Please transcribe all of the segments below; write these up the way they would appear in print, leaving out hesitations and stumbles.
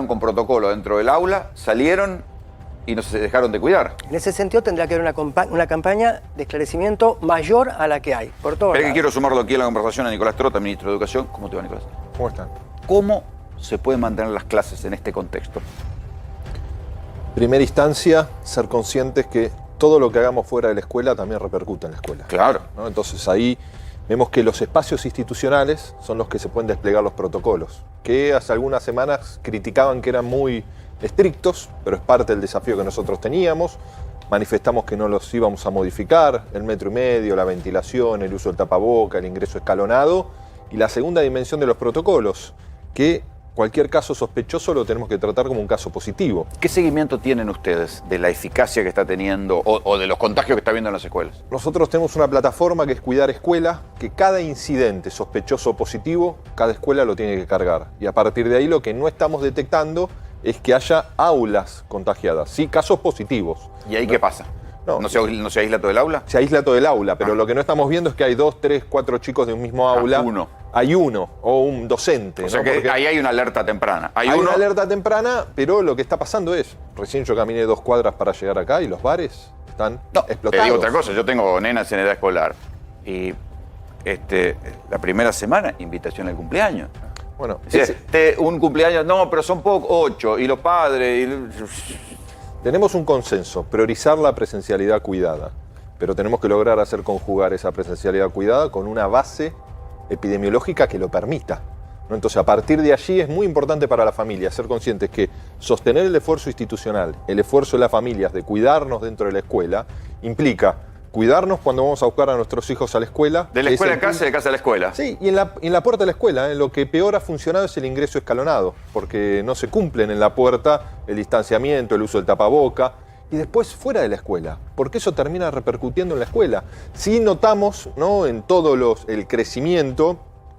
con protocolo dentro del aula, salieron y no se dejaron de cuidar. En ese sentido tendrá que haber una campaña de esclarecimiento mayor a la que hay, por todos Pero lados. que quiero sumarlo aquí a la conversación a Nicolás Trota, ministro de Educación. ¿Cómo te va, Nicolás? ¿Cómo están? ¿Cómo se pueden mantener las clases en este contexto? Primera instancia, ser conscientes que todo lo que hagamos fuera de la escuela también repercute en la escuela. Claro. ¿No? Entonces ahí vemos que los espacios institucionales son los que se pueden desplegar los protocolos, que hace algunas semanas criticaban que eran muy estrictos, pero es parte del desafío que nosotros teníamos. Manifestamos que no los íbamos a modificar, el 1,5 metros, la ventilación, el uso del tapaboca, el ingreso escalonado, y la segunda dimensión de los protocolos, que cualquier caso sospechoso lo tenemos que tratar como un caso positivo. ¿Qué seguimiento tienen ustedes de la eficacia que está teniendo o de los contagios que está habiendo en las escuelas? Nosotros tenemos una plataforma que es Cuidar Escuela, que cada incidente sospechoso o positivo, cada escuela lo tiene que cargar. Y a partir de ahí lo que no estamos detectando es que haya aulas contagiadas, sí, casos positivos. ¿Y ahí qué pasa? ¿No se aísla todo el aula? Se aísla todo el aula, pero lo que no estamos viendo es que hay 2, 3, 4 chicos de un mismo aula. Uno. Hay uno, o un docente. O sea, ¿no? que Porque ahí hay una alerta temprana. hay una alerta temprana, pero lo que está pasando es, recién yo caminé 2 cuadras para llegar acá y los bares están explotados. Te digo otra cosa, yo tengo nenas en edad escolar y la primera semana, invitación al cumpleaños. Bueno, Un cumpleaños, no, pero son pocos, 8, y los padres... tenemos un consenso, priorizar la presencialidad cuidada, pero tenemos que lograr hacer conjugar esa presencialidad cuidada con una base epidemiológica que lo permita, ¿no? Entonces, a partir de allí es muy importante para la familia ser conscientes que sostener el esfuerzo institucional, el esfuerzo de las familias de cuidarnos dentro de la escuela, implica cuidarnos cuando vamos a buscar a nuestros hijos a la escuela. De la escuela a casa y de casa a la escuela. Sí, y en la puerta de la escuela, lo que peor ha funcionado es el ingreso escalonado, porque no se cumplen en la puerta el distanciamiento, el uso del tapaboca, y después fuera de la escuela, porque eso termina repercutiendo en la escuela. Sí notamos, ¿no?, en todo el crecimiento,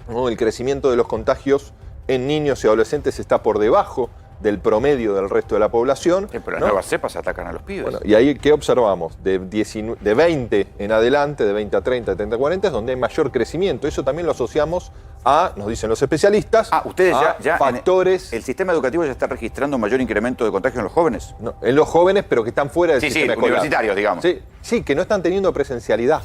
¿no?, el crecimiento de los contagios en niños y adolescentes está por debajo del promedio del resto de la población. Sí, pero las ¿no? nuevas cepas atacan a los pibes. Bueno, y ahí, ¿qué observamos? De 20 en adelante, de 20 a 30, de 30 a 40, es donde hay mayor crecimiento. Eso también lo asociamos a, nos dicen los especialistas, ustedes ya factores... ¿El sistema educativo ya está registrando un mayor incremento de contagios en los jóvenes? No, en los jóvenes, pero que están fuera del sistema escolar. Universitarios, digamos. Sí, que no están teniendo presencialidad.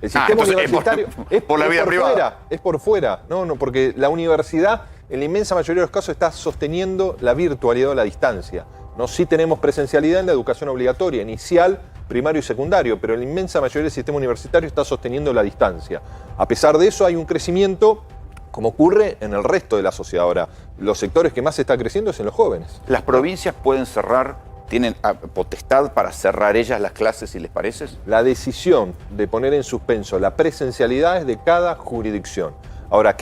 El sistema universitario es por la vida privada. Es por fuera. No, porque la universidad, en la inmensa mayoría de los casos, está sosteniendo la virtualidad o la distancia. No, sí tenemos presencialidad en la educación obligatoria, inicial, primario y secundario, pero en la inmensa mayoría del sistema universitario está sosteniendo la distancia. A pesar de eso, hay un crecimiento, como ocurre en el resto de la sociedad. Ahora, los sectores que más está creciendo es en los jóvenes. ¿Las provincias pueden cerrar, tienen potestad para cerrar ellas las clases, si les parece? La decisión de poner en suspenso la presencialidad es de cada jurisdicción. Ahora,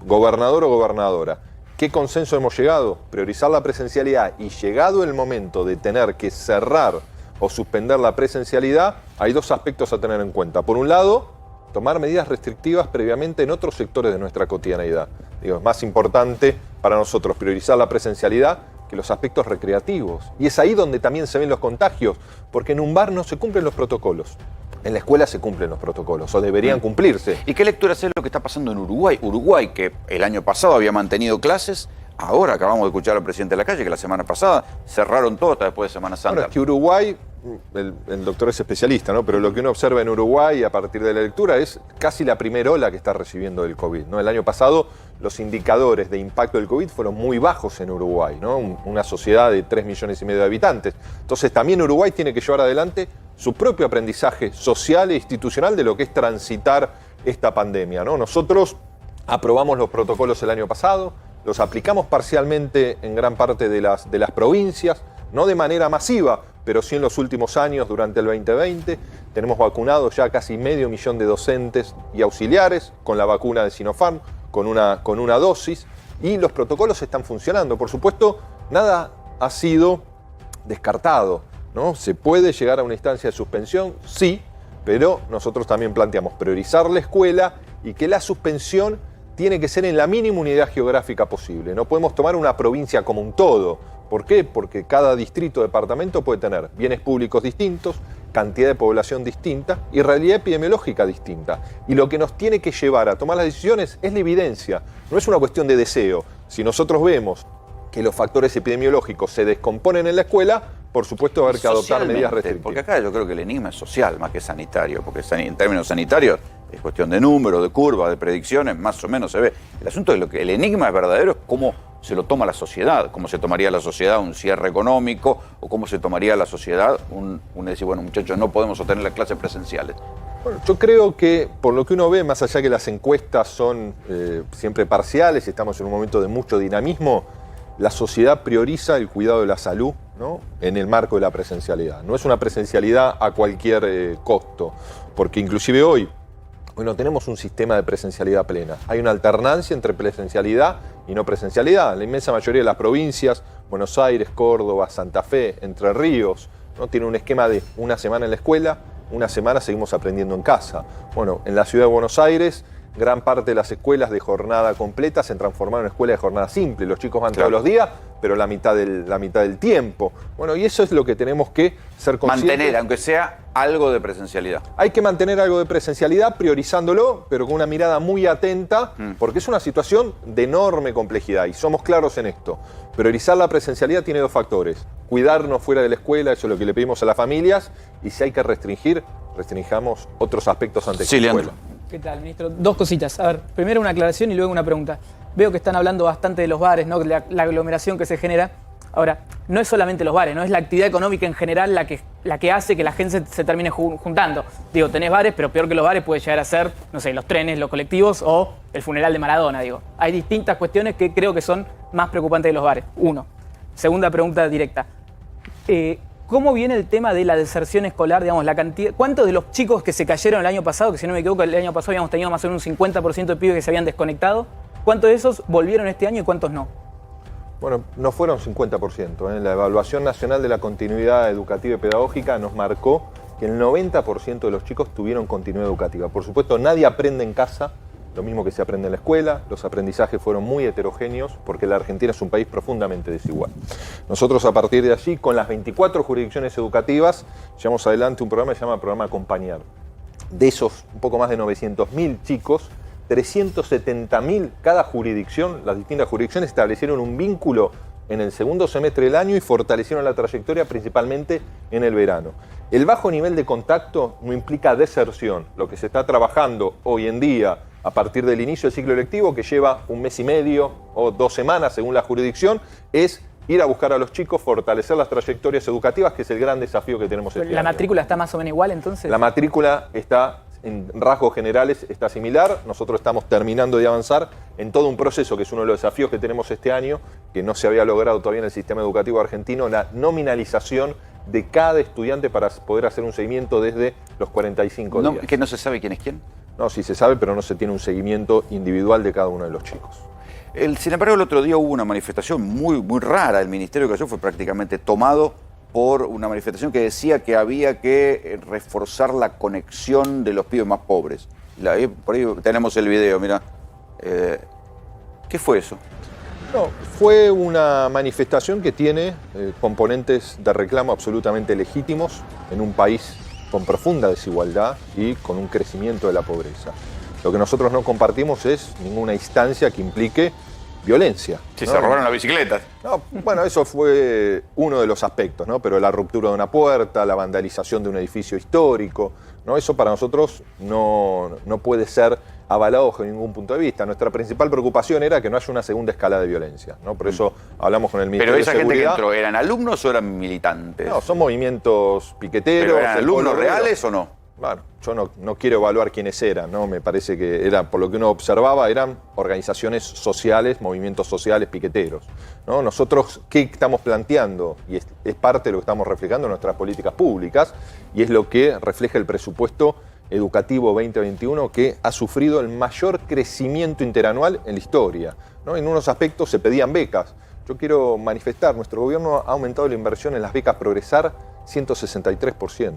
gobernador o gobernadora, ¿qué consenso hemos llegado? Priorizar la presencialidad, y llegado el momento de tener que cerrar o suspender la presencialidad, hay 2 aspectos a tener en cuenta. Por un lado, tomar medidas restrictivas previamente en otros sectores de nuestra cotidianeidad. Es más importante para nosotros priorizar la presencialidad que los aspectos recreativos. Y es ahí donde también se ven los contagios, porque en un bar no se cumplen los protocolos. En la escuela se cumplen los protocolos, o deberían cumplirse. ¿Y qué lectura hace lo que está pasando en Uruguay? Uruguay, que el año pasado había mantenido clases, ahora acabamos de escuchar al presidente de la calle que la semana pasada cerraron todo hasta después de Semana Santa. Bueno, es que Uruguay, el doctor es especialista, ¿no? Pero lo que uno observa en Uruguay a partir de la lectura es casi la primera ola que está recibiendo el COVID, ¿no? El año pasado los indicadores de impacto del COVID fueron muy bajos en Uruguay, ¿no? Una sociedad de 3,5 millones de habitantes. Entonces también Uruguay tiene que llevar adelante su propio aprendizaje social e institucional de lo que es transitar esta pandemia, ¿no? Nosotros aprobamos los protocolos el año pasado, los aplicamos parcialmente en gran parte de las provincias, no de manera masiva, pero sí en los últimos años, durante el 2020. Tenemos vacunados ya casi 500,000 de docentes y auxiliares con la vacuna de Sinopharm, con una dosis, y los protocolos están funcionando. Por supuesto, nada ha sido descartado, ¿no? ¿Se puede llegar a una instancia de suspensión? Sí, pero nosotros también planteamos priorizar la escuela y que la suspensión tiene que ser en la mínima unidad geográfica posible. No podemos tomar una provincia como un todo. ¿Por qué? Porque cada distrito o departamento puede tener bienes públicos distintos, cantidad de población distinta y realidad epidemiológica distinta. Y lo que nos tiene que llevar a tomar las decisiones es la evidencia, no es una cuestión de deseo. Si nosotros vemos que los factores epidemiológicos se descomponen en la escuela, por supuesto va a haber que adoptar medidas restrictivas. Porque acá yo creo que el enigma es social más que sanitario, porque en términos sanitarios es cuestión de números, de curvas, de predicciones, más o menos se ve. El asunto es lo que el enigma es verdadero, es cómo se lo toma la sociedad, cómo se tomaría la sociedad un cierre económico o cómo se tomaría la sociedad un decir, bueno, muchachos, no podemos sostener las clases presenciales. Bueno, yo creo que por lo que uno ve, más allá que las encuestas son siempre parciales, estamos en un momento de mucho dinamismo, la sociedad prioriza el cuidado de la salud, ¿no?, en el marco de la presencialidad. No es una presencialidad a cualquier costo, porque inclusive hoy no tenemos un sistema de presencialidad plena. Hay una alternancia entre presencialidad y no presencialidad. La inmensa mayoría de las provincias, Buenos Aires, Córdoba, Santa Fe, Entre Ríos, ¿no?, tiene un esquema de una semana en la escuela, una semana seguimos aprendiendo en casa. Bueno, en la ciudad de Buenos Aires, gran parte de las escuelas de jornada completa se transformaron en escuelas de jornada simple. Los chicos van todos los días, pero la mitad del tiempo. Bueno, y eso es lo que tenemos que ser conscientes. Mantener, aunque sea algo de presencialidad. Hay que mantener algo de presencialidad, priorizándolo, pero con una mirada muy atenta, porque es una situación de enorme complejidad, y somos claros en esto. Priorizar la presencialidad tiene dos factores. Cuidarnos fuera de la escuela, eso es lo que le pedimos a las familias, y si hay que restringir, restringamos otros aspectos antes de la escuela. ¿Qué tal, ministro? Dos cositas. A ver, primero una aclaración y luego una pregunta. Veo que están hablando bastante de los bares, ¿no?, la aglomeración que se genera. Ahora, no es solamente los bares, ¿no?, es la actividad económica en general la que hace que la gente se termine juntando. Digo, tenés bares, pero peor que los bares puede llegar a ser, no sé, los trenes, los colectivos o el funeral de Maradona, digo. Hay distintas cuestiones que creo que son más preocupantes de los bares. Uno. Segunda pregunta directa. ¿Cómo viene el tema de la deserción escolar, digamos, la cantidad? ¿Cuántos de los chicos que se cayeron el año pasado, que si no me equivoco el año pasado habíamos tenido más o menos un 50% de pibes que se habían desconectado, cuántos de esos volvieron este año y cuántos no? Bueno, no fueron 50%. La Evaluación Nacional de la Continuidad Educativa y Pedagógica nos marcó que el 90% de los chicos tuvieron continuidad educativa. Por supuesto, nadie aprende en casa lo mismo que se aprende en la escuela. Los aprendizajes fueron muy heterogéneos porque la Argentina es un país profundamente desigual. Nosotros, a partir de allí, con las 24 jurisdicciones educativas, llevamos adelante un programa que se llama Programa Acompañar. De esos un poco más de 900.000 chicos, 370.000 cada jurisdicción, las distintas jurisdicciones establecieron un vínculo en el segundo semestre del año y fortalecieron la trayectoria principalmente en el verano. El bajo nivel de contacto no implica deserción. Lo que se está trabajando hoy en día a partir del inicio del ciclo lectivo, que lleva un mes y medio o 2 semanas según la jurisdicción, es ir a buscar a los chicos, fortalecer las trayectorias educativas, que es el gran desafío que tenemos este año. ¿La matrícula está más o menos igual entonces? La matrícula está, en rasgos generales, está similar. Nosotros estamos terminando de avanzar en todo un proceso que es uno de los desafíos que tenemos este año, que no se había logrado todavía en el sistema educativo argentino, la nominalización de cada estudiante para poder hacer un seguimiento desde los 45 días. ¿Que no se sabe quién es quién? No, sí se sabe, pero no se tiene un seguimiento individual de cada uno de los chicos. Sin embargo, el otro día hubo una manifestación muy rara. El Ministerio de Educación fue prácticamente tomado por una manifestación que decía que había que reforzar la conexión de los pibes más pobres. Por ahí tenemos el video, mira. ¿Qué fue eso? No, fue una manifestación que tiene componentes de reclamo absolutamente legítimos en un país con profunda desigualdad y con un crecimiento de la pobreza. Lo que nosotros no compartimos es ninguna instancia que implique violencia. Sí, ¿no? Se robaron las bicicletas. No, bueno, eso fue uno de los aspectos, ¿no? Pero la ruptura de una puerta, la vandalización de un edificio histórico, ¿no? Eso para nosotros no puede ser avalado bajo ningún punto de vista. Nuestra principal preocupación era que no haya una segunda escala de violencia, ¿no? Por eso hablamos con el Ministerio de Seguridad. ¿Pero esa gente que entró, eran alumnos o eran militantes? No, son movimientos piqueteros. ¿Pero eran alumnos reales o no? Bueno, yo no quiero evaluar quiénes eran, ¿no? Me parece que era, por lo que uno observaba, eran organizaciones sociales, movimientos sociales piqueteros, ¿no? Nosotros, ¿qué estamos planteando? Y es parte de lo que estamos reflejando en nuestras políticas públicas, y es lo que refleja el presupuesto educativo 2021, que ha sufrido el mayor crecimiento interanual en la historia, ¿no? En unos aspectos se pedían becas. Yo quiero manifestar, nuestro gobierno ha aumentado la inversión en las becas Progresar 163%.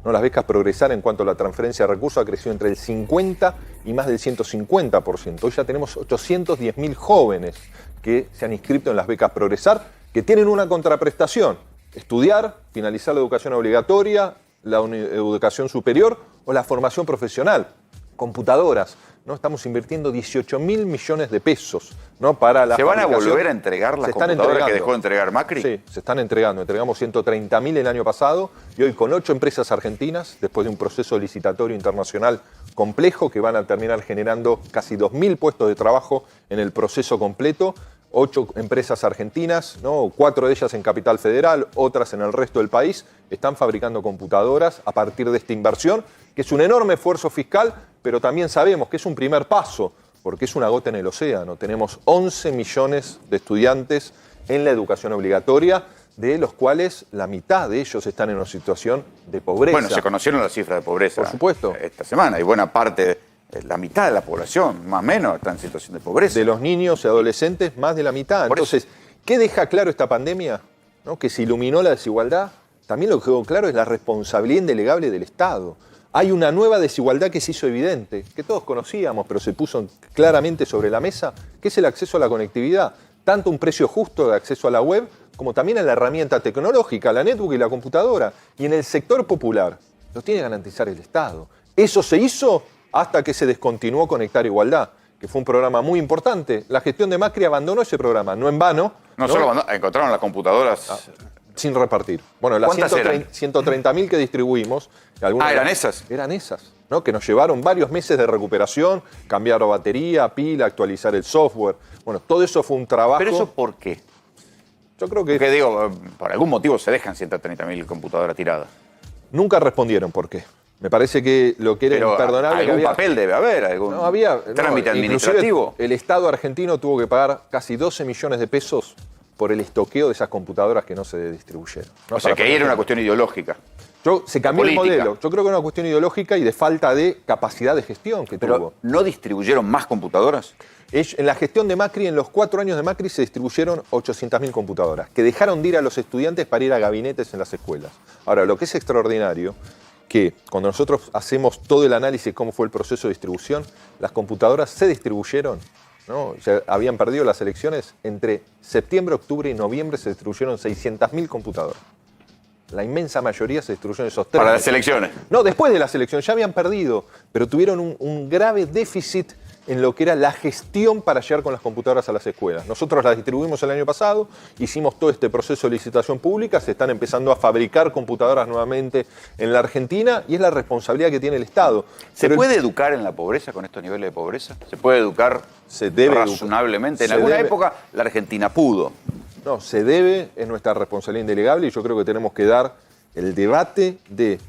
¿No? Las becas Progresar en cuanto a la transferencia de recursos ha crecido entre el 50 y más del 150%. Hoy ya tenemos 810.000 jóvenes que se han inscrito en las becas Progresar, que tienen una contraprestación: estudiar, finalizar la educación obligatoria, la educación superior o la formación profesional. computadoras, ¿no? Estamos invirtiendo 18.000 millones de pesos, ¿no? Para la ¿Se van a fabricación. volver a entregar las computadoras que dejó de entregar Macri? Sí, se están entregando. Entregamos 130.000 el año pasado y hoy con 8 empresas argentinas, después de un proceso licitatorio internacional complejo que van a terminar generando casi 2.000 puestos de trabajo en el proceso completo. 8 empresas argentinas, ¿no? 4 de ellas en Capital Federal, otras en el resto del país, están fabricando computadoras a partir de esta inversión, que es un enorme esfuerzo fiscal, pero también sabemos que es un primer paso, porque es una gota en el océano. Tenemos 11 millones de estudiantes en la educación obligatoria, de los cuales la mitad de ellos están en una situación de pobreza. Bueno, se conocieron las cifras de pobreza. Por supuesto. Esta semana, y buena parte, la mitad de la población, más o menos, está en situación de pobreza. De los niños y adolescentes, más de la mitad. Por Entonces, ¿qué deja claro esta pandemia? ¿No? Que se iluminó la desigualdad. También lo que quedó claro es la responsabilidad indelegable del Estado. Hay una nueva desigualdad que se hizo evidente, que todos conocíamos, pero se puso claramente sobre la mesa, que es el acceso a la conectividad. Tanto un precio justo de acceso a la web, como también a la herramienta tecnológica, la netbook y la computadora. Y en el sector popular, lo tiene que garantizar el Estado. Eso se hizo hasta que se descontinuó Conectar Igualdad, que fue un programa muy importante. La gestión de Macri abandonó ese programa, no en vano. No solo encontraron las computadoras. Sin repartir. Bueno, las ¿Cuántas eran? 130.000 que distribuimos. ¿Eran esas? Eran esas, ¿no? Que nos llevaron varios meses de recuperación, cambiar batería, pila, actualizar el software. Bueno, todo eso fue un trabajo. ¿Pero eso por qué? Yo creo que Porque digo, por algún motivo se dejan 130.000 computadoras tiradas. nunca respondieron por qué. Me parece que lo que era Pero imperdonable... algún que había, papel debe haber, algún no, había trámite no, administrativo. inclusive el Estado argentino tuvo que pagar casi 12 millones de pesos por el estoqueo de esas computadoras que no se distribuyeron. ¿no? O sea, que ahí era una cuestión ideológica. Se cambió el política. modelo. Yo creo que era una cuestión ideológica y de falta de capacidad de gestión que Pero tuvo. ¿no distribuyeron más computadoras? En la gestión de Macri, en los 4 años de Macri, se distribuyeron 800.000 computadoras, que dejaron de ir a los estudiantes para ir a gabinetes en las escuelas. Ahora, lo que es extraordinario, que cuando nosotros hacemos todo el análisis de cómo fue el proceso de distribución, las computadoras se distribuyeron, ¿no? Ya habían perdido las elecciones, entre septiembre, octubre y noviembre se distribuyeron 600.000 computadoras. La inmensa mayoría se distribuyeron esos 3 Para meses. las elecciones. No, después de las elecciones, ya habían perdido, pero tuvieron un grave déficit en lo que era la gestión para llegar con las computadoras a las escuelas. Nosotros las distribuimos el año pasado, hicimos todo este proceso de licitación pública, se están empezando a fabricar computadoras nuevamente en la Argentina y es la responsabilidad que tiene el Estado. ¿Se Pero puede educar en la pobreza con estos niveles de pobreza? ¿Se puede educar Se debe razonablemente? En se alguna debe. época la Argentina pudo. No, se debe, es nuestra responsabilidad indelegable y yo creo que tenemos que dar el debate de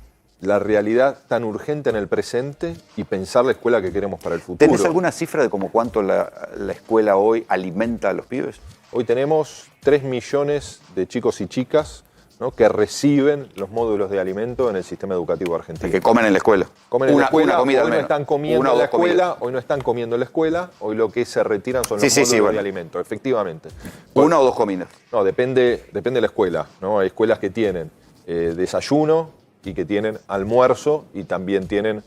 la realidad tan urgente en el presente y pensar la escuela que queremos para el futuro. ¿Tenés alguna cifra de como cuánto la escuela hoy alimenta a los pibes? Hoy tenemos 3 millones de chicos y chicas, ¿no? que reciben los módulos de alimento en el sistema educativo argentino. Que comen en la escuela. Comen en la escuela, una comida al hoy no menos. están comiendo Una o en la dos comidas. escuela, hoy no están comiendo en la escuela, hoy lo que se retiran son los Sí, módulos bueno. de alimento, efectivamente. Una o dos comidas. No, depende de la escuela, ¿no? Hay escuelas que tienen desayuno y que tienen almuerzo y también tienen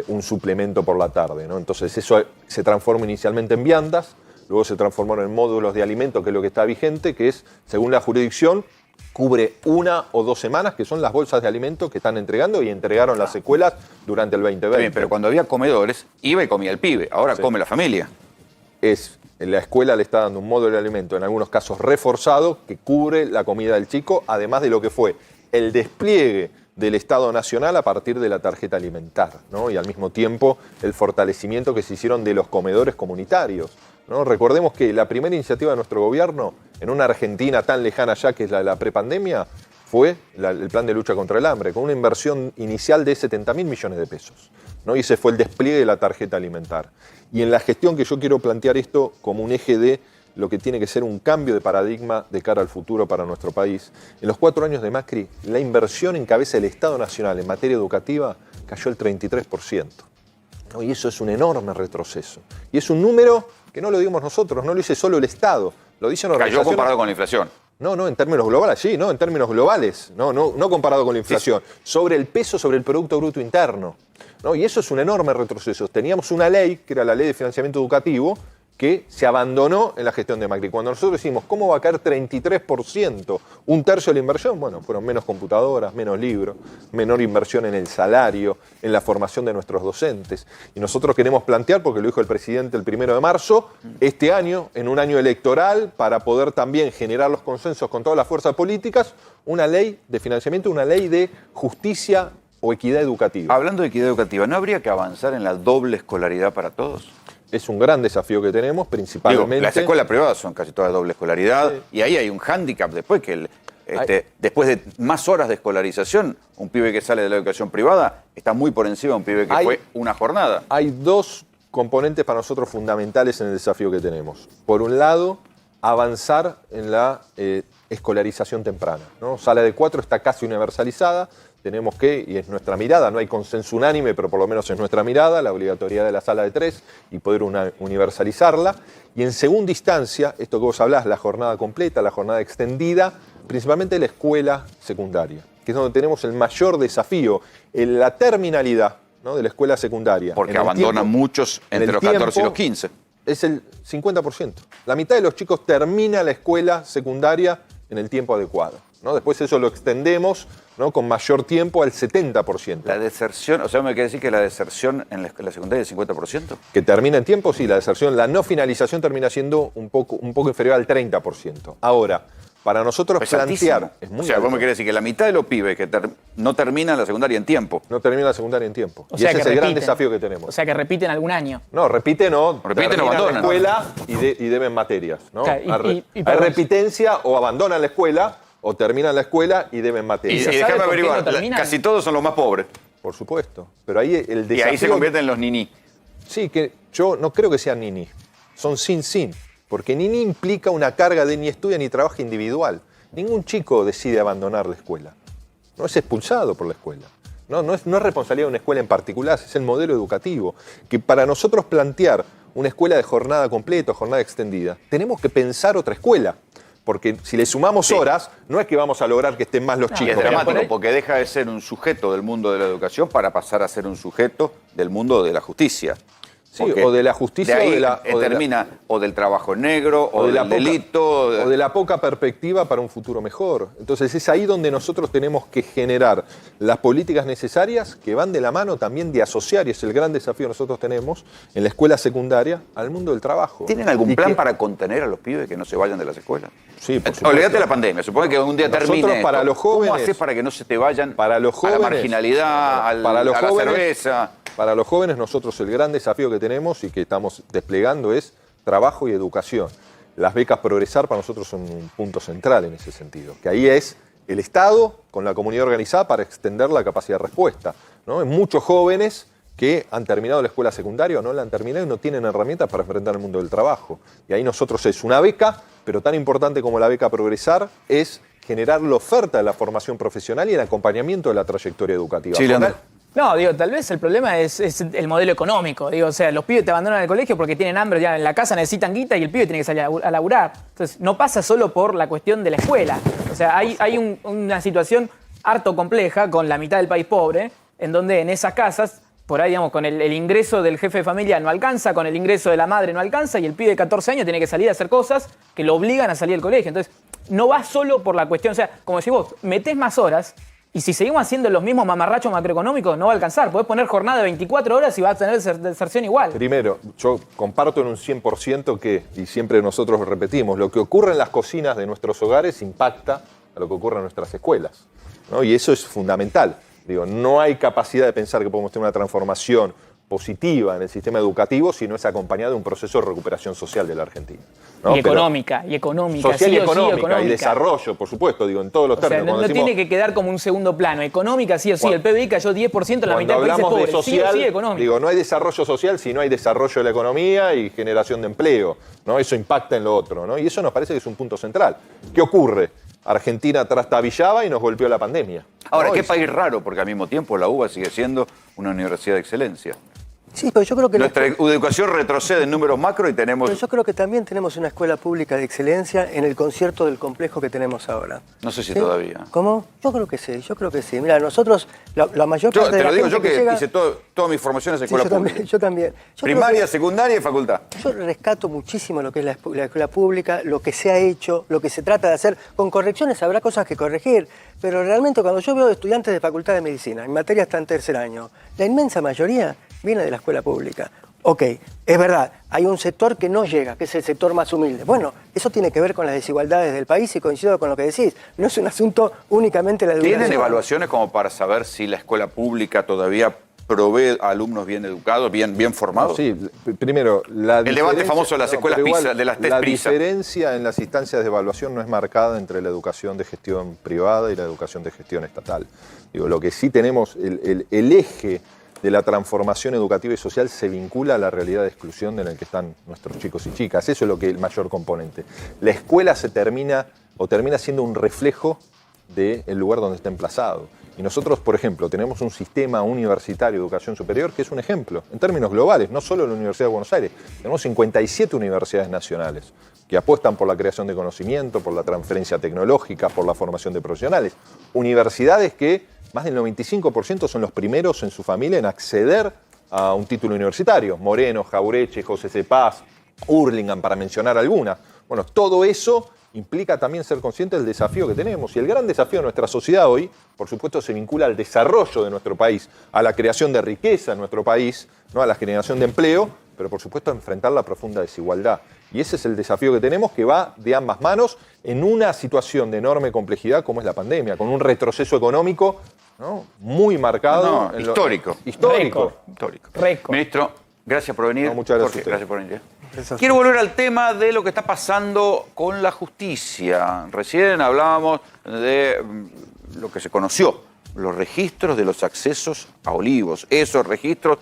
un suplemento por la tarde, ¿no? Entonces eso se transforma inicialmente en viandas, luego se transformaron en módulos de alimento, que es lo que está vigente, que es, según la jurisdicción, cubre 1 o 2 semanas, que son las bolsas de alimento que están entregando y entregaron las escuelas durante el 2020. Está bien, pero cuando había comedores, iba y comía el pibe. Ahora Sí. come la familia. La escuela le está dando un módulo de alimento, en algunos casos reforzado, que cubre la comida del chico, además de lo que fue el despliegue del Estado Nacional a partir de la tarjeta alimentar, ¿no? Y al mismo tiempo el fortalecimiento que se hicieron de los comedores comunitarios, ¿no? Recordemos que la primera iniciativa de nuestro gobierno, en una Argentina tan lejana ya que es la de la prepandemia, fue el plan de lucha contra el hambre, con una inversión inicial de 70.000 millones de pesos, ¿no? Y ese fue el despliegue de la tarjeta alimentar. Y en la gestión que yo quiero plantear esto como un eje de lo que tiene que ser un cambio de paradigma de cara al futuro para nuestro país. En los 4 años de Macri, la inversión en cabeza del Estado Nacional en materia educativa cayó el 33%. ¿No? Y eso es un enorme retroceso. Y es un número que no lo dimos nosotros, no lo dice solo el Estado, lo dicen Cayó organizaciones... comparado con la inflación. No, en términos globales, sí, no, en términos globales, no comparado con la inflación, sobre el peso sobre el Producto Bruto Interno, ¿no? Y eso es un enorme retroceso. Teníamos una ley, que era la Ley de Financiamiento Educativo, que se abandonó en la gestión de Macri. Cuando nosotros decimos, ¿cómo va a caer 33%? Un tercio de la inversión, bueno, fueron menos computadoras, menos libros, menor inversión en el salario, en la formación de nuestros docentes. Y nosotros queremos plantear, porque lo dijo el presidente el 1 de marzo, este año, en un año electoral, para poder también generar los consensos con todas las fuerzas políticas, una ley de financiamiento, una ley de justicia o equidad educativa. Hablando de equidad educativa, ¿no habría que avanzar en la doble escolaridad para todos? Es un gran desafío que tenemos, principalmente. Digo, las escuelas privadas son casi todas doble escolaridad, Sí. y ahí hay un hándicap después que después de más horas de escolarización, un pibe que sale de la educación privada está muy por encima de un pibe que fue una jornada. Hay dos componentes para nosotros fundamentales en el desafío que tenemos. Por un lado, avanzar en la escolarización temprana, ¿no? Sala de 4 está casi universalizada. Tenemos que, y es nuestra mirada, no hay consenso unánime, pero por lo menos es nuestra mirada, la obligatoriedad de la sala de 3 y poder universalizarla. Y en segunda instancia, esto que vos hablás, la jornada completa, la jornada extendida, principalmente la escuela secundaria, que es donde tenemos el mayor desafío, en la terminalidad, ¿no?, de la escuela secundaria. Porque abandonan muchos entre los 14 y los 15. Es el 50%. La mitad de los chicos termina la escuela secundaria en el tiempo adecuado, ¿no? Después eso lo extendemos, ¿no?, con mayor tiempo al 70%. La deserción, o sea, me quiere decir que la deserción en la secundaria es 50%. Que termina en tiempo, sí, la deserción, la no finalización termina siendo un poco inferior al 30%. Ahora, para nosotros Es plantear... altísimo. Es muy o sea, vos alto. me querés decir que la mitad de los pibes que no terminan la secundaria en tiempo. No termina la secundaria en tiempo. O Y sea ese que es el gran repiten. desafío que tenemos. O sea que repiten algún año. No, repiten o Repiten o terminan abandonan. la escuela y deben materias, ¿no? Claro, Hay perdón. repitencia o abandonan la escuela o terminan la escuela y deben Y, materias. se sabe déjame por qué no averiguar, terminan? casi todos son los más pobres. Por supuesto. Pero ahí el desafío... Y ahí se convierten en los niní. Sí, que yo no creo que sean niní. Son sin. Porque niní implica una carga de ni estudia ni trabaja individual. Ningún chico decide abandonar la escuela. No es expulsado por la escuela. No es responsabilidad de una escuela en particular, es el modelo educativo. Que para nosotros plantear una escuela de jornada completa o jornada extendida, tenemos que pensar otra escuela. Porque si le sumamos horas, no es que vamos a lograr que estén más los Y chicos. es dramático por ahí- porque deja de ser un sujeto del mundo de la educación para pasar a ser un sujeto del mundo de la justicia. Sí, Porque o de la justicia de ahí o de la... o de la- termina o del trabajo negro o, del delito. o de la poca perspectiva para un futuro mejor. Entonces es ahí donde nosotros tenemos que generar las políticas necesarias que van de la mano también de asociar, y es el gran desafío que nosotros tenemos en la escuela secundaria, al mundo del trabajo. ¿Tienen algún Y plan que- para contener a los pibes que no se vayan de las escuelas? Sí, por supuesto. Olvídate de la pandemia, supone que un día Nosotros termine para esto. los jóvenes- ¿Cómo haces para que no se te vayan Para los a jóvenes- la marginalidad, para los a la jóvenes- cerveza? Para los jóvenes nosotros el gran desafío que tenemos y que estamos desplegando es trabajo y educación. Las becas Progresar para nosotros son un punto central en ese sentido, que ahí es el Estado con la comunidad organizada para extender la capacidad de respuesta, ¿no? Hay muchos jóvenes que han terminado la escuela secundaria o no la han terminado y no tienen herramientas para enfrentar el mundo del trabajo. Y ahí nosotros es una beca, pero tan importante como la beca Progresar es generar la oferta de la formación profesional y el acompañamiento de la trayectoria educativa. Sí, Leandro. No, digo, tal vez el problema es el modelo económico. Digo, o sea, los pibes te abandonan el colegio porque tienen hambre, ya en la casa necesitan guita y el pibe tiene que salir a laburar. Entonces, no pasa solo por la cuestión de la escuela. O sea, hay una situación harto compleja con la mitad del país pobre, en donde en esas casas, por ahí, digamos, con el ingreso del jefe de familia no alcanza, con el ingreso de la madre no alcanza, y el pibe de 14 años tiene que salir a hacer cosas que lo obligan a salir del colegio. Entonces, no va solo por la cuestión, o sea, como decís vos, metés más horas. Y si seguimos haciendo los mismos mamarrachos macroeconómicos, no va a alcanzar. Podés poner jornada de 24 horas y vas a tener deserción igual. Primero, yo comparto en un 100% que, y siempre nosotros lo repetimos, lo que ocurre en las cocinas de nuestros hogares impacta a lo que ocurre en nuestras escuelas, ¿no? Y eso es fundamental. Digo, no hay capacidad de pensar que podemos tener una transformación positiva en el sistema educativo si no es acompañado de un proceso de recuperación social de la Argentina, ¿no? Y Pero económica, social sí y o sí, económica, y desarrollo, por supuesto, digo, en todos los O sea, términos. no Cuando decimos- tiene que quedar como un segundo plano. Económica, sí o sí. Cuando- El PBI cayó 10%, la Cuando mitad del país es hablamos pobre. de social, sí o sí, económica. digo, no hay desarrollo social si no hay desarrollo de la economía y generación de empleo, ¿no? Eso impacta en lo otro, ¿no? Y eso nos parece que es un punto central. ¿Qué ocurre? Argentina trastabillaba y nos golpeó la pandemia. Ahora, ¿no? qué Y- país raro, porque al mismo tiempo la UBA sigue siendo una universidad de excelencia. Sí, pero yo creo que... Nuestra educación retrocede en números macro y tenemos... Pero yo creo que también tenemos una escuela pública de excelencia en el concierto del complejo que tenemos ahora. No sé si ¿Sí? todavía. ¿Cómo? Yo creo que sí, yo creo que sí. Mira, nosotros, la mayor parte Te de la lo digo gente yo que llega... hice toda mi formación en Sí, escuela yo pública. también, yo también. Yo creo Primaria, secundaria y facultad. Yo rescato muchísimo lo que es la escuela pública, lo que se ha hecho, lo que se trata de hacer. Con correcciones habrá cosas que corregir, pero realmente cuando yo veo estudiantes de Facultad de Medicina, en materia está en tercer año, la inmensa mayoría viene de la escuela pública. Ok, es verdad, hay un sector que no llega, que es el sector más humilde. Bueno, eso tiene que ver con las desigualdades del país y coincido con lo que decís. No es un asunto únicamente la educación. ¿Tienen evaluaciones como para saber si la escuela pública todavía provee a alumnos bien educados, bien formados? Sí, primero, El debate famoso de las escuelas pero igual, PISA, de las test la PISA. diferencia en las instancias de evaluación no es marcada entre la educación de gestión privada y la educación de gestión estatal. Digo, lo que sí tenemos, el eje de la transformación educativa y social se vincula a la realidad de exclusión en la que están nuestros chicos y chicas. Eso es lo que el mayor componente. La escuela termina siendo un reflejo del lugar donde está emplazado. Y nosotros, por ejemplo, tenemos un sistema universitario de educación superior que es un ejemplo, en términos globales, no solo la Universidad de Buenos Aires. Tenemos 57 universidades nacionales que apuestan por la creación de conocimiento, por la transferencia tecnológica, por la formación de profesionales. Universidades que más del 95% son los primeros en su familia en acceder a un título universitario. Moreno, Jaureche, José C. Paz, Hurlingham, para mencionar algunas. Bueno, todo eso implica también ser consciente del desafío que tenemos. Y el gran desafío de nuestra sociedad hoy, por supuesto, se vincula al desarrollo de nuestro país, a la creación de riqueza en nuestro país, ¿no? A la generación de empleo, pero por supuesto a enfrentar la profunda desigualdad. Y ese es el desafío que tenemos, que va de ambas manos en una situación de enorme complejidad como es la pandemia, con un retroceso económico, ¿no? Muy marcado. Histórico. Histórico. Histórico. Récord. Ministro, gracias por venir. No, muchas gracias Jorge, a usted. gracias por venir. Gracias. Quiero volver al tema de lo que está pasando con la justicia. Recién hablábamos de lo que se conoció, los registros de los accesos a Olivos. Esos registros